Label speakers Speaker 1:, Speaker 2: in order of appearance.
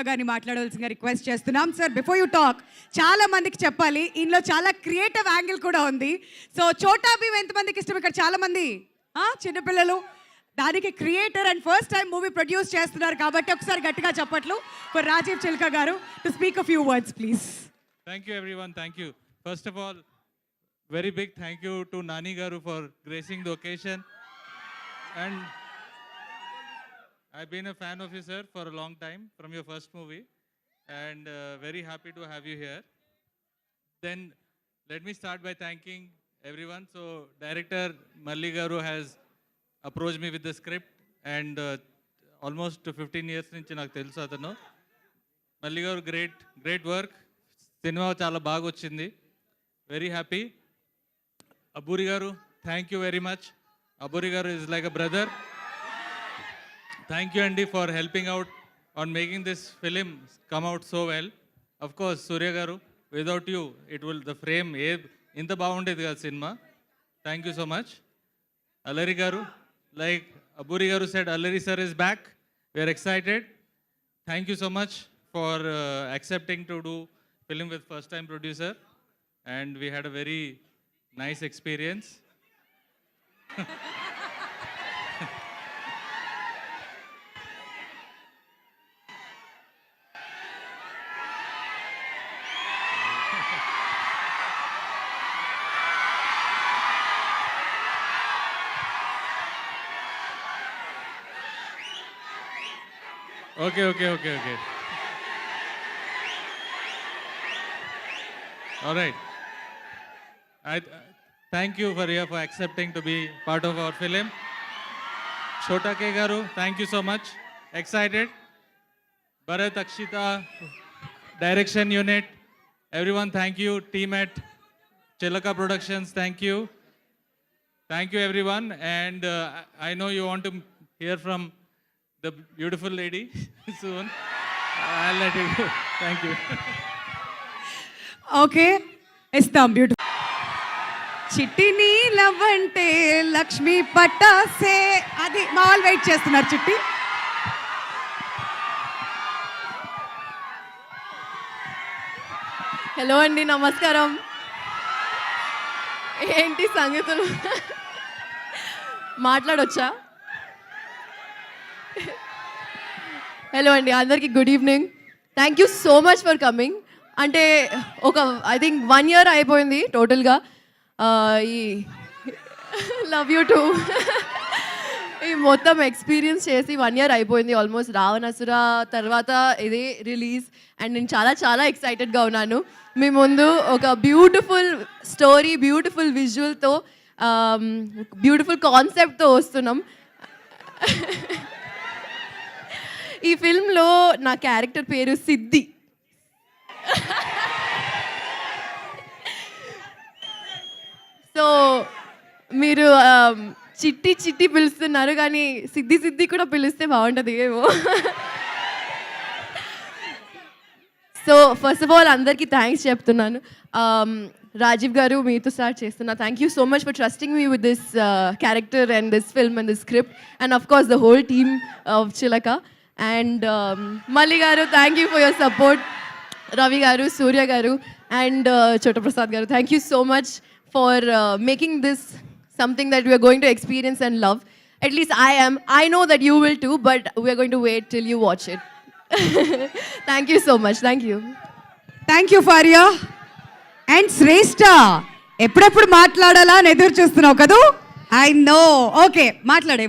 Speaker 1: గారిని మాట్లాడవలసిందిగా రిక్వెస్ట్ చేస్తున్నాం. సార్ బిఫోర్ యూ టాక్ చాలా మందికి చెప్పాలి, ఇందులో చాలా క్రియేటివ్ యాంగిల్ కూడా ఉంది. సో చోటా భీమ్ ఎంతమందికి ఇష్టం? ఇక్కడ చాలా మంది చిన్నపిల్లలు దానికి creator and first time movie produce చేస్తున్నారు కాబట్టి ఒకసారి గట్టిగా చెప్పట్లు ఫర్ రాజీవ్ చిల్కా గారు to speak a few words please.
Speaker 2: Thank you everyone, thank you. First of all, very big thank you to Nani garu for gracing the occasion, and I've been a fan of you sir for a long time from your first movie, and very happy to have you here. Then let me start by thanking everyone. So director Malli garu has approached me with the script, and almost 15 years nunchi naaku telusu atanu. Malli garu great work. Cinema chala baga vachindi. Very happy. Aburi garu, thank you very much. Aburi garu is like a brother. Thank you Andy for helping out on making this film come out so well. Of course Surya garu, without you it will the frame inta baagundedi kada cinema. Thank you so much. Allari garu, like Aburi garu said, Allari sir is back. We are excited. Thank you so much for accepting to do film with first time producer, and we had a very nice experience. Okay. All right. I thank you Faria for accepting to be part of our film. Chota K garu, thank you so much. Excited. Bharat, Akshita, direction unit, everyone thank you. Team at Chilaka Productions, thank you. Thank you everyone, and I know you want to hear from the beautiful lady soon. I'll let you go. Thank you.
Speaker 1: Okay ఇస్తాం. Beautiful. చిట్టి నీలవంటే లక్ష్మి పట్టాసే, అది మా వాళ్ళు wait చేస్తున్నారు. చిట్టి
Speaker 3: hello అండి, నమస్కారం. ఏంటి సంగతులు? మాట్లాడొచ్చా? హలో అండి, అందరికీ good evening. Thank you so much for coming. అంటే ఒక ఐ థింక్ 1 year అయిపోయింది టోటల్గా. ఈ లవ్ యూ టూ ఈ మొత్తం ఎక్స్పీరియన్స్ చేసి 1 year అయిపోయింది ఆల్మోస్ట్. రావణాసుర తర్వాత ఇది రిలీజ్, అండ్ నేను చాలా ఎక్సైటెడ్గా ఉన్నాను. మీ ముందు ఒక బ్యూటిఫుల్ స్టోరీ, బ్యూటిఫుల్ విజువల్తో, బ్యూటిఫుల్ కాన్సెప్ట్తో వస్తున్నాం. ఈ ఫిల్మ్లో నా క్యారెక్టర్ పేరు సిద్ధి. సో మీరు చిట్టి పిలుస్తున్నారు, కానీ సిద్ధి కూడా పిలిస్తే బాగుంటుంది ఏమో. సో ఫస్ట్ ఆఫ్ ఆల్ అందరికీ థ్యాంక్స్ చెప్తున్నాను. రాజీవ్ గారు, మీతో స్టార్ట్ చేస్తున్నా. Thank you so much for trusting me with this character and this film and this script, and of course the whole team of చిలక. అండ్ మల్లి గారు, thank you for your support. Ravi garu, Surya garu, and Chota Prasad garu, thank you so much for making this something that we are going to experience and love. At least I am. I know that you will too, but we are going to wait till you watch it. Thank you so much. Thank you
Speaker 1: Faria. And Shrestha, ఎప్పుడెప్పుడు మాట్లాడాలా అని ఎదురు చూస్తున్నావు కదూ? I know. Okay, మాట్లాడే